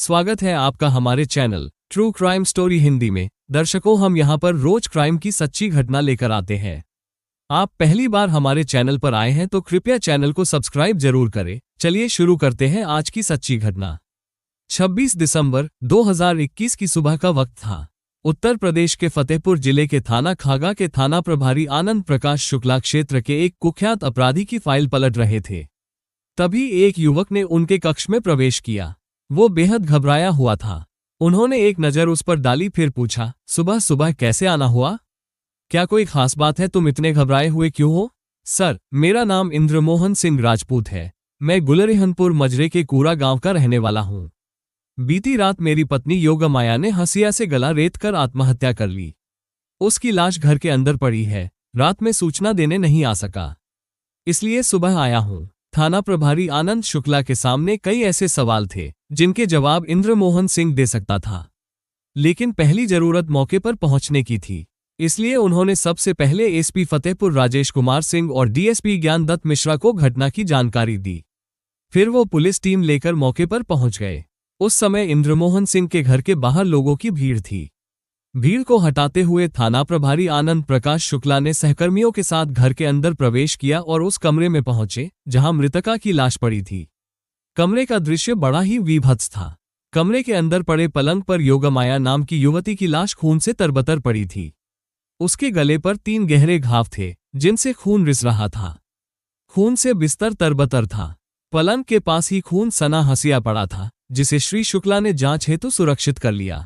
स्वागत है आपका हमारे channel true crime story Hindi में। दर्शकों, हम यहाँ पर रोज क्राइम की सच्ची घटना लेकर आते हैं। आप पहली बार हमारे चैनल पर आए हैं तो कृपया चैनल को सब्सक्राइब जरूर करें। चलिए शुरू करते हैं आज की सच्ची घटना। 26 दिसंबर 2021 की सुबह का वक्त था। उत्तर प्रदेश के फतेहपुर जिले के थाना खागा के थाना प्रभारी आनंद प्रकाश शुक्ला क्षेत्र के एक कुख्यात अपराधी की फाइल पलट रहे थे। तभी एक युवक ने उनके कक्ष में प्रवेश किया। वो बेहद घबराया हुआ था। उन्होंने एक नज़र उस पर डाली, फिर पूछा, सुबह सुबह कैसे आना हुआ? क्या कोई खास बात है? तुम इतने घबराए हुए क्यों हो? सर, मेरा नाम इंद्रमोहन सिंह राजपूत है। मैं गुलरिहनपुर मजरे के कूरा गांव का रहने वाला हूँ। बीती रात मेरी पत्नी योगमाया ने हंसिया से गला रेत कर आत्महत्या कर ली। उसकी लाश घर के अंदर पड़ी है। रात में सूचना देने नहीं आ सका, इसलिए सुबह आया हूँ। थाना प्रभारी आनंद शुक्ला के सामने कई ऐसे सवाल थे जिनके जवाब इंद्रमोहन सिंह दे सकता था, लेकिन पहली जरूरत मौके पर पहुंचने की थी। इसलिए उन्होंने सबसे पहले एसपी फतेहपुर राजेश कुमार सिंह और डीएसपी ज्ञानदत्त मिश्रा को घटना की जानकारी दी। फिर वो पुलिस टीम लेकर मौके पर पहुंच गए। उस समय इंद्रमोहन सिंह के घर के बाहर लोगों की भीड़ थी। भीड़ को हटाते हुए थाना प्रभारी आनंद प्रकाश शुक्ला ने सहकर्मियों के साथ घर के अंदर प्रवेश किया और उस कमरे में पहुंचे जहां मृतका की लाश पड़ी थी। कमरे का दृश्य बड़ा ही विभत्स था। कमरे के अंदर पड़े पलंग पर योगमाया नाम की युवती की लाश खून से तरबतर पड़ी थी। उसके गले पर 3 गहरे घाव थे जिनसे खून रिस रहा था। खून से बिस्तर तरबतर था। पलंग के पास ही खून सना हंसिया पड़ा था, जिसे श्री शुक्ला ने जांच हेतु सुरक्षित कर लिया।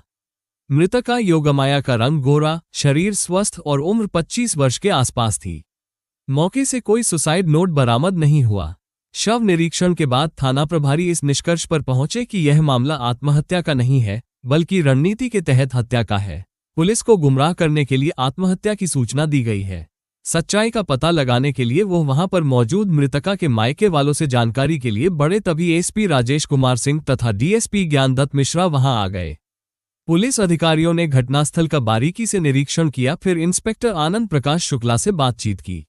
मृतका योगमाया का रंग गोरा, शरीर स्वस्थ और उम्र 25 वर्ष के आसपास थी। मौके से कोई सुसाइड नोट बरामद नहीं हुआ। शव निरीक्षण के बाद थाना प्रभारी इस निष्कर्ष पर पहुंचे कि यह मामला आत्महत्या का नहीं है, बल्कि रणनीति के तहत हत्या का है। पुलिस को गुमराह करने के लिए आत्महत्या की सूचना दी गई है। सच्चाई का पता लगाने के लिए वो वहां पर मौजूद मृतका के मायके वालों से जानकारी के लिए बढ़े, तभी एसपी राजेश कुमार सिंह तथा डीएसपी ज्ञानदत्त मिश्रा वहां आ गए। पुलिस अधिकारियों ने घटनास्थल का बारीकी से निरीक्षण किया, फिर इंस्पेक्टर आनंद प्रकाश शुक्ला से बातचीत की।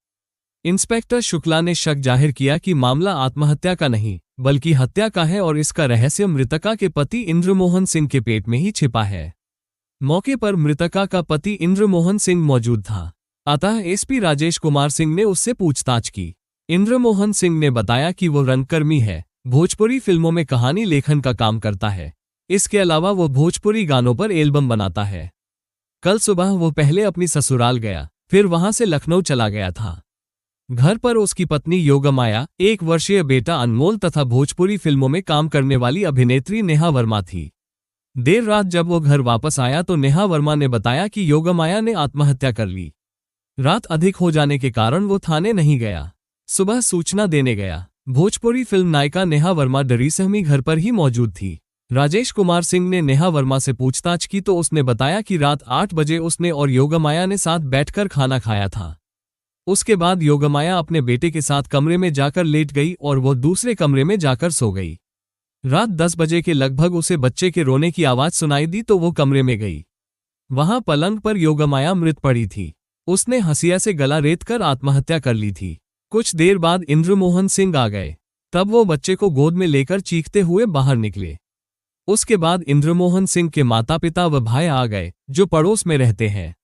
इंस्पेक्टर शुक्ला ने शक जाहिर किया कि मामला आत्महत्या का नहीं बल्कि हत्या का है और इसका रहस्य मृतका के पति इंद्रमोहन सिंह के पेट में ही छिपा है। मौके पर मृतका का पति इंद्रमोहन सिंह मौजूद था, अतः एसपी राजेश कुमार सिंह ने उससे पूछताछ की। इंद्रमोहन सिंह ने बताया कि वो रंगकर्मी है, भोजपुरी फिल्मों में कहानी लेखन का काम करता है। इसके अलावा वो भोजपुरी गानों पर एल्बम बनाता है। कल सुबह वो पहले अपनी ससुराल गया, फिर वहां से लखनऊ चला गया था। घर पर उसकी पत्नी योगमाया, 1 वर्षीय बेटा अनमोल तथा भोजपुरी फिल्मों में काम करने वाली अभिनेत्री नेहा वर्मा थी। देर रात जब वो घर वापस आया तो नेहा वर्मा ने बताया कि योगमाया ने आत्महत्या कर ली। रात अधिक हो जाने के कारण वो थाने नहीं गया। सुबह सूचना देने गया। भोजपुरी फिल्म नायिका नेहा वर्मा डरी सहमी घर पर ही मौजूद थी। राजेश कुमार सिंह ने नेहा वर्मा से पूछताछ की तो उसने बताया कि रात 8 बजे उसने और योगमाया ने साथ बैठकर खाना खाया था। उसके बाद योगमाया अपने बेटे के साथ कमरे में जाकर लेट गई और वो दूसरे कमरे में जाकर सो गई। रात 10 बजे के लगभग उसे बच्चे के रोने की आवाज सुनाई दी तो वो कमरे में गई। वहां पलंग पर योगमाया मृत पड़ी थी। उसने हंसिया से गला रेत कर आत्महत्या कर ली थी। कुछ देर बाद इंद्रमोहन सिंह आ गए। तब वो बच्चे को गोद में लेकर चीखते हुए बाहर निकले। उसके बाद इंद्रमोहन सिंह के माता पिता व भाई आ गए, जो पड़ोस में रहते हैं।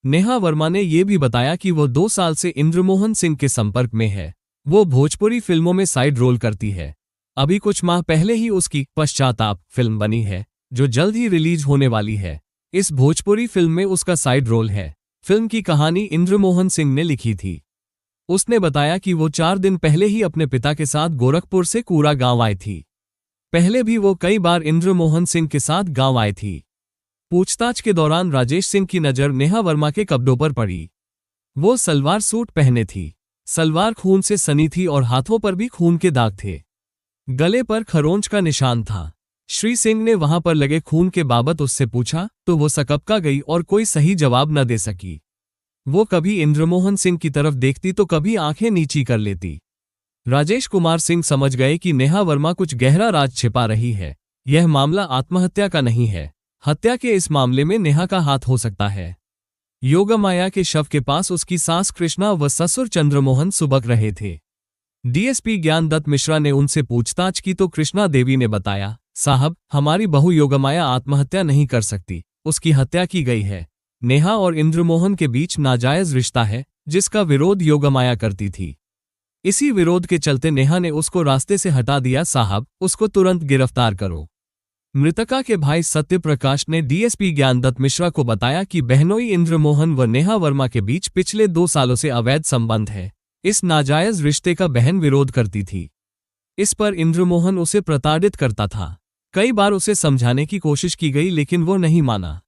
नेहा वर्मा ने यह भी बताया कि वो 2 साल से इंद्रमोहन सिंह के संपर्क में है। वो भोजपुरी फिल्मों में साइड रोल करती है। अभी कुछ माह पहले ही उसकी पश्चाताप फिल्म बनी है, जो जल्द ही रिलीज होने वाली है। इस भोजपुरी फिल्म में उसका साइड रोल है। फिल्म की कहानी इंद्रमोहन सिंह ने लिखी थी। उसने बताया कि वो 4 दिन पहले ही अपने पिता के साथ गोरखपुर से कूरा गांव आई थी। पहले भी वो कई बार इंद्रमोहन सिंह के साथ गांव आई थी। पूछताछ के दौरान राजेश सिंह की नज़र नेहा वर्मा के कपड़ों पर पड़ी। वो सलवार सूट पहने थी। सलवार खून से सनी थी और हाथों पर भी खून के दाग थे। गले पर खरोंच का निशान था। श्री सिंह ने वहां पर लगे खून के बाबत उससे पूछा तो वो सकपका गई और कोई सही जवाब न दे सकी। वो कभी इंद्रमोहन सिंह की तरफ देखती तो कभी आंखें नीची कर लेती। राजेश कुमार सिंह समझ गए कि नेहा वर्मा कुछ गहरा राज छिपा रही है। यह मामला आत्महत्या का नहीं है। हत्या के इस मामले में नेहा का हाथ हो सकता है। योगमाया के शव के पास उसकी सास कृष्णा व ससुर चंद्रमोहन सुबक रहे थे। डीएसपी ज्ञानदत्त मिश्रा ने उनसे पूछताछ की तो कृष्णा देवी ने बताया साहब, हमारी बहू योगमाया आत्महत्या नहीं कर सकती, उसकी हत्या की गई है। नेहा और इंद्रमोहन के बीच नाजायज रिश्ता है, जिसका विरोध योगमाया करती थी। इसी विरोध के चलते नेहा ने उसको रास्ते से हटा दिया। साहब, उसको तुरंत गिरफ्तार करो। मृतका के भाई सत्य प्रकाश ने डीएसपी ज्ञानदत्त मिश्रा को बताया कि बहनोई इंद्रमोहन व नेहा वर्मा के बीच पिछले 2 सालों से अवैध संबंध है। इस नाजायज रिश्ते का बहन विरोध करती थी। इस पर इंद्रमोहन उसे प्रताड़ित करता था। कई बार उसे समझाने की कोशिश की गई, लेकिन वो नहीं माना।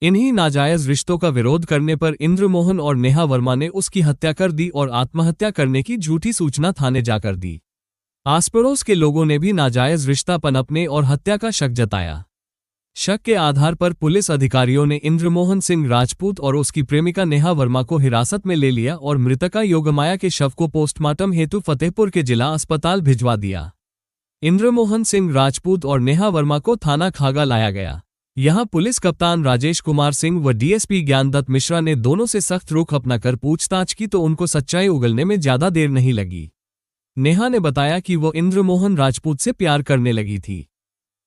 इन्हीं नाजायज रिश्तों का विरोध करने पर इंद्रमोहन और नेहा वर्मा ने उसकी हत्या कर दी और आत्महत्या करने की झूठी सूचना थाने जाकर दी। आसपड़ोस के लोगों ने भी नाजायज रिश्ता पनपने और हत्या का शक जताया। शक के आधार पर पुलिस अधिकारियों ने इंद्रमोहन सिंह राजपूत और उसकी प्रेमिका नेहा वर्मा को हिरासत में ले लिया और मृतका योगमाया के शव को पोस्टमार्टम हेतु फतेहपुर के जिला अस्पताल भिजवा दिया। इंद्रमोहन सिंह राजपूत और नेहा वर्मा को थाना खागा लाया गया। यहां पुलिस कप्तान राजेश कुमार सिंह व डीएसपी ज्ञानदत्त मिश्रा ने दोनों से सख्त रुख अपनाकर पूछताछ की तो उनको सच्चाई उगलने में ज्यादा देर नहीं लगी। नेहा ने बताया कि वो इंद्रमोहन राजपूत से प्यार करने लगी थी।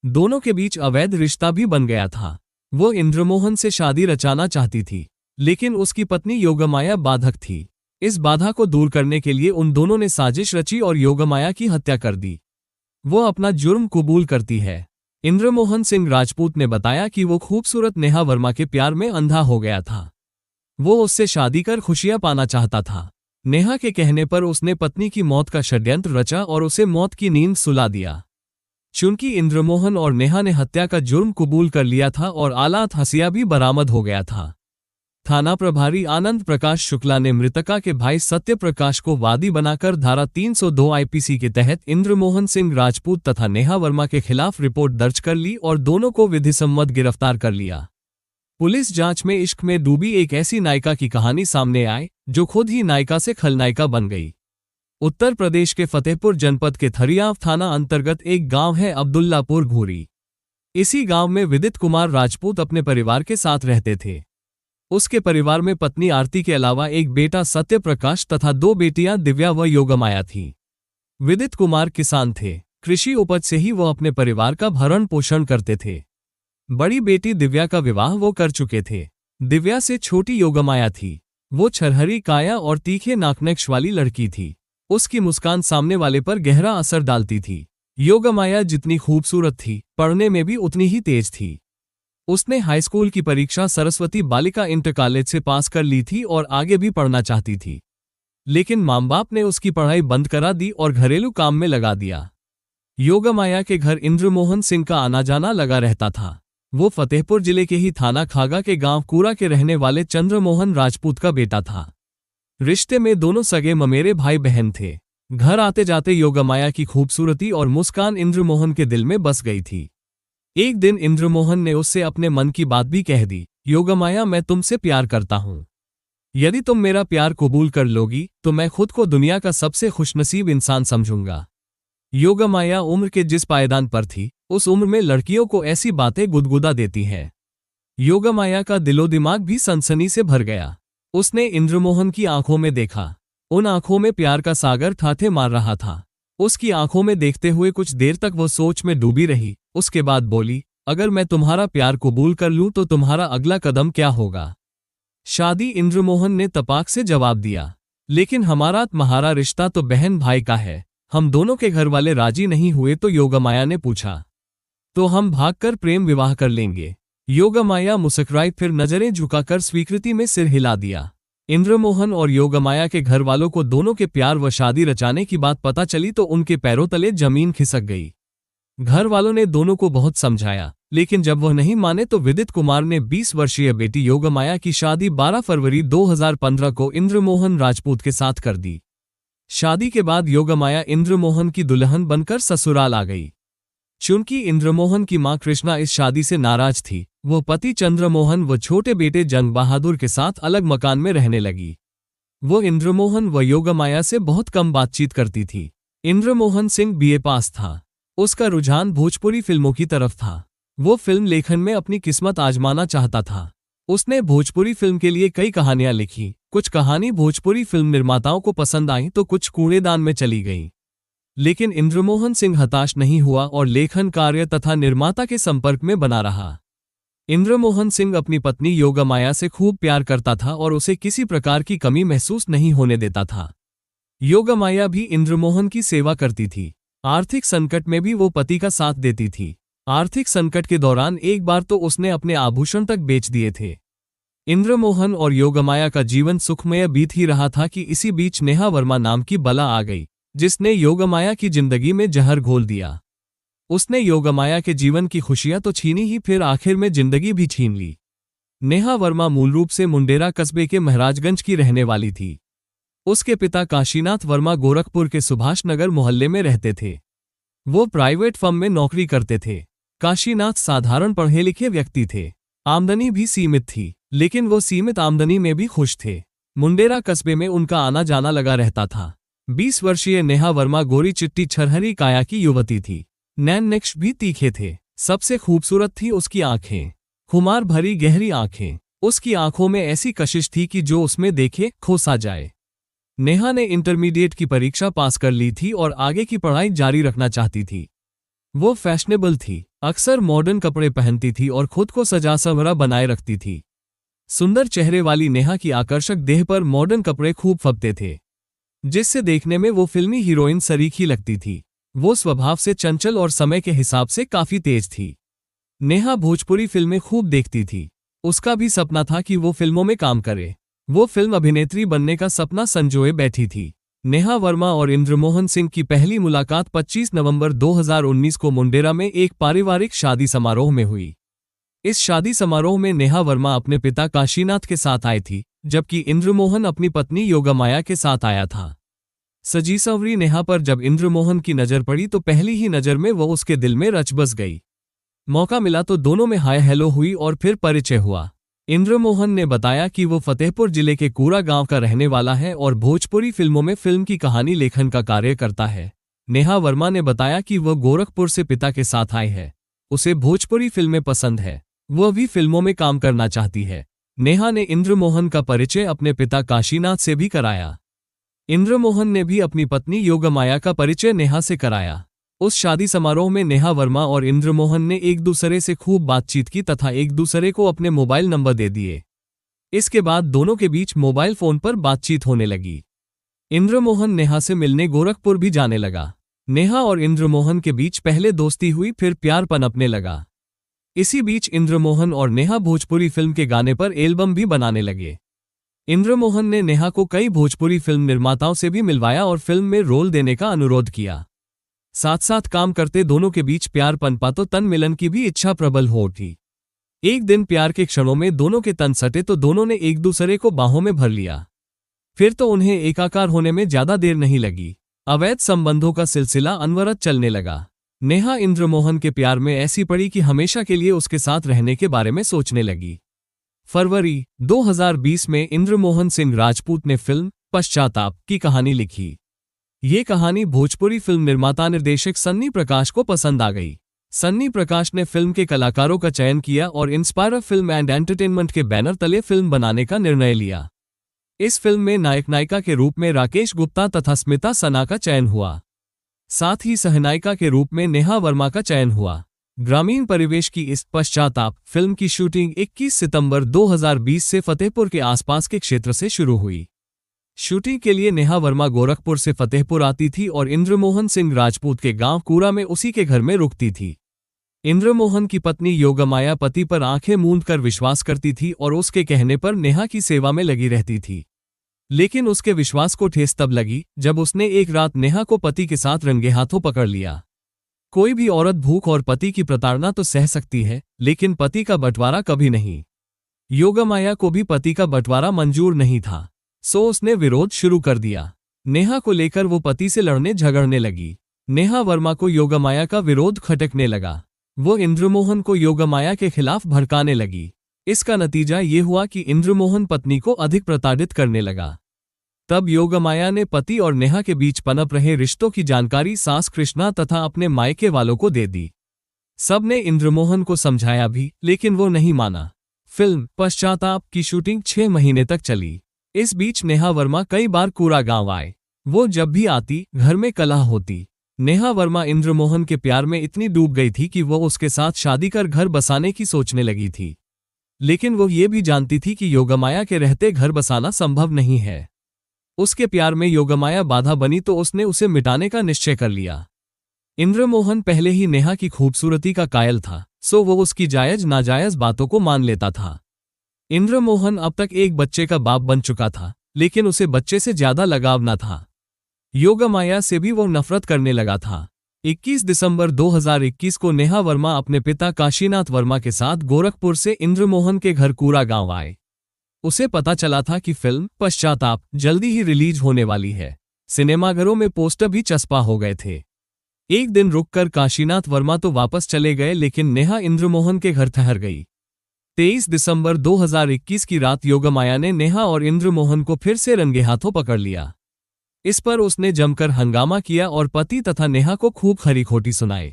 दोनों के बीच अवैध रिश्ता भी बन गया था। वो इंद्रमोहन से शादी रचाना चाहती थी, लेकिन उसकी पत्नी योगमाया बाधक थी। इस बाधा को दूर करने के लिए उन दोनों ने साजिश रची और योगमाया की हत्या कर दी। वो अपना जुर्म कबूल करती है। इंद्रमोहन सिंह राजपूत ने बताया कि वो खूबसूरत नेहा वर्मा के प्यार में अंधा हो गया था। वो उससे शादी कर खुशियां पाना चाहता था। नेहा के कहने पर उसने पत्नी की मौत का षड्यंत्र रचा और उसे मौत की नींद सुला दिया। चूंकि इंद्रमोहन और नेहा ने हत्या का जुर्म कबूल कर लिया था और आलात हसिया भी बरामद हो गया था, थाना प्रभारी आनंद प्रकाश शुक्ला ने मृतका के भाई सत्य प्रकाश को वादी बनाकर धारा 302 आईपीसी के तहत इंद्रमोहन सिंह राजपूत तथा नेहा वर्मा के खिलाफ रिपोर्ट दर्ज कर ली और दोनों को विधिसम्मत गिरफ्तार कर लिया। पुलिस जांच में इश्क में डूबी एक ऐसी नायिका की कहानी सामने आई जो खुद ही नायिका से खलनायिका बन गई। उत्तर प्रदेश के फतेहपुर जनपद के थरियाव थाना अंतर्गत एक गांव है अब्दुल्लापुर घूरी। इसी गांव में विदित कुमार राजपूत अपने परिवार के साथ रहते थे। उसके परिवार में पत्नी आरती के अलावा एक बेटा सत्य प्रकाश तथा 2 बेटियां दिव्या व योगमाया थीं। विदित कुमार किसान थे। कृषि उपज से ही वो अपने परिवार का भरण पोषण करते थे। बड़ी बेटी दिव्या का विवाह वो कर चुके थे। दिव्या से छोटी योगमाया थी। वो छरहरी काया और तीखे नाकनक्श वाली लड़की थी। उसकी मुस्कान सामने वाले पर गहरा असर डालती थी। योगमाया जितनी खूबसूरत थी, पढ़ने में भी उतनी ही तेज थी। उसने हाई स्कूल की परीक्षा सरस्वती बालिका इंटर कॉलेज से पास कर ली थी और आगे भी पढ़ना चाहती थी, लेकिन माँ बाप ने उसकी पढ़ाई बंद करा दी और घरेलू काम में लगा दिया। योगमाया के घर इंद्रमोहन सिंह का आना जाना लगा रहता था। वो फतेहपुर जिले के ही थाना खागा के गांव कूरा के रहने वाले चंद्रमोहन राजपूत का बेटा था। रिश्ते में दोनों सगे ममेरे भाई बहन थे। घर आते जाते योगमाया की खूबसूरती और मुस्कान इंद्रमोहन के दिल में बस गई थी। एक दिन इंद्रमोहन ने उससे अपने मन की बात भी कह दी। योगमाया, मैं तुमसे प्यार करता हूं। यदि तुम मेरा प्यार कबूल कर लोगी तो मैं खुद को दुनिया का सबसे खुशनसीब इंसान समझूंगा। योगमाया उम्र के जिस पायदान पर थी, उस उम्र में लड़कियों को ऐसी बातें गुदगुदा देती हैं। योगमाया का दिलो दिमाग भी सनसनी से भर गया। उसने इंद्रमोहन की आंखों में देखा। उन आंखों में प्यार का सागर ठाठे मार रहा था। उसकी आंखों में देखते हुए कुछ देर तक वो सोच में डूबी रही। उसके बाद बोली, अगर मैं तुम्हारा प्यार कबूल कर लूं तो तुम्हारा अगला कदम क्या होगा? शादी? इंद्रमोहन ने तपाक से जवाब दिया। लेकिन हमारा तुम्हारा रिश्ता तो बहन भाई का है। हम दोनों के घर वाले राजी नहीं हुए तो योगमाया ने पूछा, तो हम भागकर प्रेम विवाह कर लेंगे। योगमाया मुस्कुराई, फिर नजरें झुकाकर स्वीकृति में सिर हिला दिया। इंद्रमोहन और योगमाया के घर वालों को दोनों के प्यार व शादी रचाने की बात पता चली तो उनके पैरों तले जमीन खिसक गई। घर वालों ने दोनों को बहुत समझाया, लेकिन जब वह नहीं माने तो विदित कुमार ने 20 वर्षीय बेटी योगमाया की शादी 12 फरवरी 2015 को इंद्रमोहन राजपूत के साथ कर दी। शादी के बाद योगमाया इंद्रमोहन की दुल्हन बनकर ससुराल आ गई। चूंकि इंद्रमोहन की मां कृष्णा इस शादी से नाराज थी, वो पति चंद्रमोहन व छोटे बेटे जंग बहादुर के साथ अलग मकान में रहने लगी। वो इंद्रमोहन व योगमाया से बहुत कम बातचीत करती थी। इंद्रमोहन सिंह बीए पास था। उसका रुझान भोजपुरी फिल्मों की तरफ था। वो फिल्म लेखन में अपनी किस्मत आजमाना चाहता था। उसने भोजपुरी फिल्म के लिए कई कहानियां लिखी। कुछ कहानी भोजपुरी फिल्म निर्माताओं को पसंद आई तो कुछ कूड़ेदान में चली गई। लेकिन इंद्रमोहन सिंह हताश नहीं हुआ और लेखन कार्य तथा निर्माता के संपर्क में बना रहा। इंद्रमोहन सिंह अपनी पत्नी योगमाया से खूब प्यार करता था और उसे किसी प्रकार की कमी महसूस नहीं होने देता था। योगमाया भी इंद्रमोहन की सेवा करती थी। आर्थिक संकट में भी वो पति का साथ देती थी। आर्थिक संकट के दौरान एक बार तो उसने अपने आभूषण तक बेच दिए थे। इंद्रमोहन और योगमाया का जीवन सुखमय बीत ही रहा था कि इसी बीच नेहा वर्मा नाम की बला आ गई, जिसने योगमाया की जिंदगी में जहर घोल दिया। उसने योगमाया के जीवन की खुशियां तो छीनी ही, फिर आखिर में जिंदगी भी छीन ली। नेहा वर्मा मूल रूप से मुंडेरा कस्बे के महाराजगंज की रहने वाली थी। उसके पिता काशीनाथ वर्मा गोरखपुर के सुभाष नगर मोहल्ले में रहते थे। वो प्राइवेट फर्म में नौकरी करते थे। काशीनाथ साधारण पढ़े लिखे व्यक्ति थे। आमदनी भी सीमित थी, लेकिन वो सीमित आमदनी में भी खुश थे। मुंडेरा कस्बे में उनका आना जाना लगा रहता था। 20 वर्षीय नेहा वर्मा गोरी चिट्टी छरहरी काया की युवती थी। नैन नक्श भी तीखे थे। सबसे खूबसूरत थी उसकी आंखें, खुमार भरी गहरी आंखें। उसकी आंखों में ऐसी कशिश थी कि जो उसमें देखे खो सा जाए। नेहा ने इंटरमीडिएट की परीक्षा पास कर ली थी और आगे की पढ़ाई जारी रखना चाहती थी। वो फैशनेबल थी, अक्सर मॉडर्न कपड़े पहनती थी और खुद को सजा संवरा बनाए रखती थी। सुंदर चेहरे वाली नेहा की आकर्षक देह पर मॉडर्न कपड़े खूब फबते थे, जिससे देखने में वो फिल्मी हीरोइन सरीखी लगती थी। वो स्वभाव से चंचल और समय के हिसाब से काफी तेज थी। नेहा भोजपुरी फिल्में खूब देखती थी। उसका भी सपना था कि वो फिल्मों में काम करे। वो फिल्म अभिनेत्री बनने का सपना संजोए बैठी थी। नेहा वर्मा और इंद्रमोहन सिंह की पहली मुलाकात 25 नवंबर 2019 को मुंडेरा में एक पारिवारिक शादी समारोह में हुई। इस शादी समारोह में नेहा वर्मा अपने पिता काशीनाथ के साथ आई थी, जबकि इंद्रमोहन अपनी पत्नी योगमाया के साथ आया था। सजी संवरी नेहा पर जब इंद्रमोहन की नजर पड़ी तो पहली ही नजर में वो उसके दिल में रच बस गई। मौका मिला तो दोनों में हाय हेलो हुई और फिर परिचय हुआ। इंद्रमोहन ने बताया कि वो फतेहपुर जिले के कूरा गांव का रहने वाला है और भोजपुरी फिल्मों में फिल्म की कहानी लेखन का कार्य करता है। नेहा वर्मा ने बताया कि वह गोरखपुर से पिता के साथ आई है। उसे भोजपुरी फिल्में पसंद है। वह भी फिल्मों में काम करना चाहती है। नेहा ने इंद्रमोहन का परिचय अपने पिता काशीनाथ से भी कराया। इंद्रमोहन ने भी अपनी पत्नी योगमाया का परिचय नेहा से कराया। उस शादी समारोह में नेहा वर्मा और इंद्रमोहन ने एक दूसरे से खूब बातचीत की तथा एक दूसरे को अपने मोबाइल नंबर दे दिए। इसके बाद दोनों के बीच मोबाइल फोन पर बातचीत होने लगी। इंद्रमोहन नेहा से मिलने गोरखपुर भी जाने लगा। नेहा और इंद्रमोहन के बीच पहले दोस्ती हुई, फिर प्यार पनपने लगा। इसी बीच इंद्रमोहन और नेहा भोजपुरी फिल्म के गाने पर एल्बम भी बनाने लगे। इंद्रमोहन ने नेहा को कई भोजपुरी फिल्म निर्माताओं से भी मिलवाया और फिल्म में रोल देने का अनुरोध किया। साथ साथ काम करते दोनों के बीच प्यार पनपा तो तन मिलन की भी इच्छा प्रबल हो उठी। एक दिन प्यार के क्षणों में दोनों के तन सटे तो दोनों ने एक दूसरे को बाहों में भर लिया। फिर तो उन्हें एकाकार होने में ज्यादा देर नहीं लगी। अवैध संबंधों का सिलसिला अनवरत चलने लगा। नेहा इंद्रमोहन के प्यार में ऐसी पड़ी कि हमेशा के लिए उसके साथ रहने के बारे में सोचने लगी। फरवरी 2020 में इंद्रमोहन सिंह राजपूत ने फिल्म पश्चाताप की कहानी लिखी। ये कहानी भोजपुरी फिल्म निर्माता निर्देशक सन्नी प्रकाश को पसंद आ गई। सन्नी प्रकाश ने फिल्म के कलाकारों का चयन किया और इंस्पायर फिल्म एंड एंटरटेनमेंट के बैनर तले फिल्म बनाने का निर्णय लिया। इस फिल्म में नायक नायिका के रूप में राकेश गुप्ता तथा स्मिता सना का चयन हुआ। साथ ही सहनायिका के रूप में नेहा वर्मा का चयन हुआ। ग्रामीण परिवेश की इस पश्चाताप फिल्म की शूटिंग 21 सितंबर 2020 से फतेहपुर के आसपास के क्षेत्र से शुरू हुई। शूटिंग के लिए नेहा वर्मा गोरखपुर से फतेहपुर आती थी और इंद्रमोहन सिंह राजपूत के गांव कूरा में उसी के घर में रुकती थी। इंद्रमोहन की पत्नी योगमाया पति पर आंखें मूंद कर विश्वास करती थी और उसके कहने पर नेहा की सेवा में लगी रहती थी। लेकिन उसके विश्वास को ठेस तब लगी जब उसने एक रात नेहा को पति के साथ रंगे हाथों पकड़ लिया। कोई भी औरत भूख और पति की प्रताड़ना तो सह सकती है, लेकिन पति का बंटवारा कभी नहीं। योगमाया को भी पति का बंटवारा मंजूर नहीं था, सो उसने विरोध शुरू कर दिया। नेहा को लेकर वो पति से लड़ने झगड़ने लगी। नेहा वर्मा को योगमाया का विरोध खटकने लगा। वो इंद्रमोहन को योगमाया के खिलाफ भड़काने लगी। इसका नतीजा ये हुआ कि इंद्रमोहन पत्नी को अधिक प्रताड़ित करने लगा। तब योगमाया ने पति और नेहा के बीच पनप रहे रिश्तों की जानकारी सास कृष्णा तथा अपने मायके वालों को दे दी। सबने इंद्रमोहन को समझाया भी, लेकिन वो नहीं माना। फिल्म पश्चाताप की शूटिंग 6 महीने तक चली। इस बीच नेहा वर्मा कई बार कूरा गांव आए। वो जब भी आती घर में कलह होती। नेहा वर्मा इंद्रमोहन के प्यार में इतनी डूब गई थी कि वो उसके साथ शादी कर घर बसाने की सोचने लगी थी। लेकिन वो ये भी जानती थी कि योगमाया के रहते घर बसाना संभव नहीं है। उसके प्यार में योगमाया बाधा बनी तो उसने उसे मिटाने का निश्चय कर लिया। इंद्रमोहन पहले ही नेहा की खूबसूरती का कायल था, सो वो उसकी जायज नाजायज बातों को मान लेता था। इंद्रमोहन अब तक एक बच्चे का बाप बन चुका था, लेकिन उसे बच्चे से ज्यादा लगाव न था। योगमाया से भी वो नफरत करने लगा था। 21 दिसंबर 2021 को नेहा वर्मा अपने पिता काशीनाथ वर्मा के साथ गोरखपुर से इंद्रमोहन के घर कूरा गांव आए। उसे पता चला था कि फिल्म पश्चाताप जल्दी ही रिलीज होने वाली है। सिनेमाघरों में पोस्टर भी चस्पा हो गए थे। एक दिन रुककर काशीनाथ वर्मा तो वापस चले गए, लेकिन नेहा इंद्रमोहन के घर ठहर गई। 23 दिसंबर 2021 की रात योगमाया ने नेहा और इंद्रमोहन को फिर से रंगे हाथों पकड़ लिया। इस पर उसने जमकर हंगामा किया और पति तथा नेहा को खूब खरी खोटी सुनाई।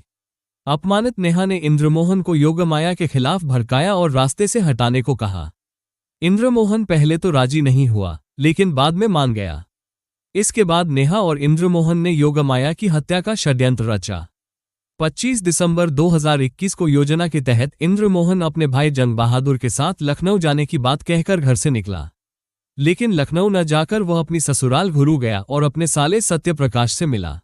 अपमानित नेहा ने इंद्रमोहन को योगमाया के खिलाफ भड़काया और रास्ते से हटाने को कहा। इंद्रमोहन पहले तो राजी नहीं हुआ, लेकिन बाद में मान गया। इसके बाद नेहा और इंद्रमोहन ने योगमाया की हत्या का षड्यंत्र रचा। 25 दिसंबर 2021 को योजना के तहत इंद्रमोहन अपने भाई जंग बहादुर के साथ लखनऊ जाने की बात कहकर घर से निकला। लेकिन लखनऊ न जाकर वह अपनी ससुराल घुरू गया और अपने साले सत्यप्रकाश से मिला।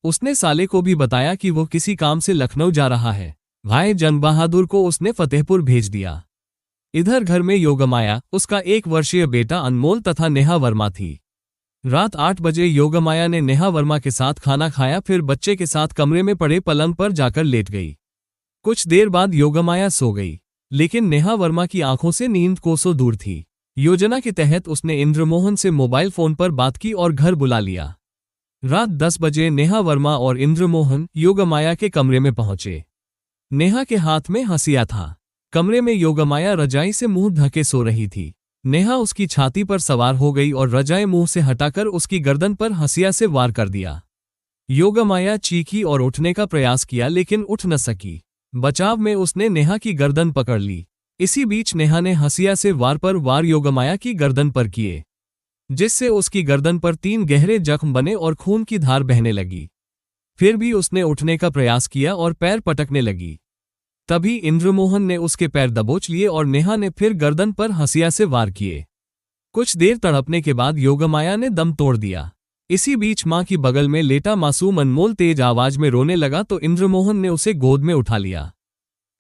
उसने साले को भी बताया कि वो किसी काम से लखनऊ जा रहा है। भाई जंग बहादुर को उसने फतेहपुर भेज दिया। इधर घर में योगमाया, उसका 1 वर्षीय बेटा अनमोल तथा नेहा वर्मा थी। रात 8 बजे योगमाया ने नेहा वर्मा के साथ खाना खाया, फिर बच्चे के साथ कमरे में पड़े पलंग पर जाकर लेट गई। कुछ देर बाद योगमाया सो गई, लेकिन नेहा वर्मा की आंखों से नींद कोसों दूर थी। योजना के तहत उसने इंद्रमोहन से मोबाइल फोन पर बात की और घर बुला लिया। रात 10 बजे नेहा वर्मा और इंद्रमोहन योगमाया के कमरे में पहुंचे। नेहा के हाथ में हंसिया था। कमरे में योगमाया रजाई से मुंह ढके सो रही थी। नेहा उसकी छाती पर सवार हो गई और रजाई मुंह से हटाकर उसकी गर्दन पर हंसिया से वार कर दिया। योगमाया चीखी और उठने का प्रयास किया, लेकिन उठ न सकी। बचाव में उसने नेहा की गर्दन पकड़ ली। इसी बीच नेहा ने हंसिया से वार पर वार योगमाया की गर्दन पर किए, जिससे उसकी गर्दन पर 3 गहरे जख्म बने और खून की धार बहने लगी। फिर भी उसने उठने का प्रयास किया और पैर पटकने लगी। तभी इंद्रमोहन ने उसके पैर दबोच लिए और नेहा ने फिर गर्दन पर हंसिया से वार किए। कुछ देर तड़पने के बाद योगमाया ने दम तोड़ दिया। इसी बीच मां की बगल में लेटा मासूम अनमोल तेज आवाज में रोने लगा तो इंद्रमोहन ने उसे गोद में उठा लिया।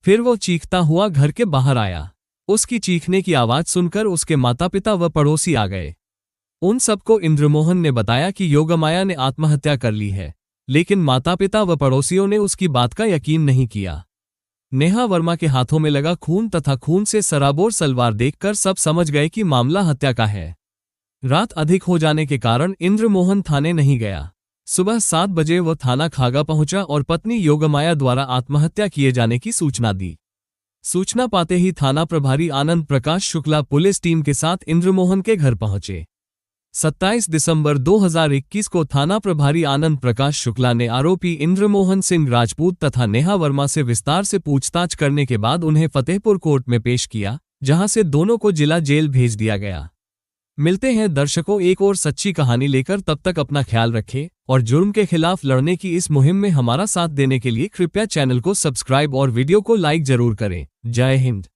फिर वो चीखता हुआ घर के बाहर आया। उसकी चीखने की आवाज सुनकर उसके माता पिता व पड़ोसी आ गए। उन सबको इंद्रमोहन ने बताया कि योगमाया ने आत्महत्या कर ली है, लेकिन माता पिता व पड़ोसियों ने उसकी बात का यकीन नहीं किया। नेहा वर्मा के हाथों में लगा खून तथा खून से सराबोर सलवार देखकर सब समझ गए कि मामला हत्या का है। रात अधिक हो जाने के कारण इंद्रमोहन थाने नहीं गया। सुबह 7 बजे वह थाना खागा पहुंचा और पत्नी योगमाया द्वारा आत्महत्या किए जाने की सूचना दी। सूचना पाते ही थाना प्रभारी आनंद प्रकाश शुक्ला पुलिस टीम के साथ इंद्रमोहन के घर पहुंचे। 27 दिसंबर 2021 को थाना प्रभारी आनंद प्रकाश शुक्ला ने आरोपी इंद्रमोहन सिंह राजपूत तथा नेहा वर्मा से विस्तार से पूछताछ करने के बाद उन्हें फतेहपुर कोर्ट में पेश किया, जहां से दोनों को जिला जेल भेज दिया गया। मिलते हैं दर्शकों एक और सच्ची कहानी लेकर, तब तक अपना ख्याल रखें और जुर्म के खिलाफ लड़ने की इस मुहिम में हमारा साथ देने के लिए कृपया चैनल को सब्सक्राइब और वीडियो को लाइक जरूर करें। जय हिंद।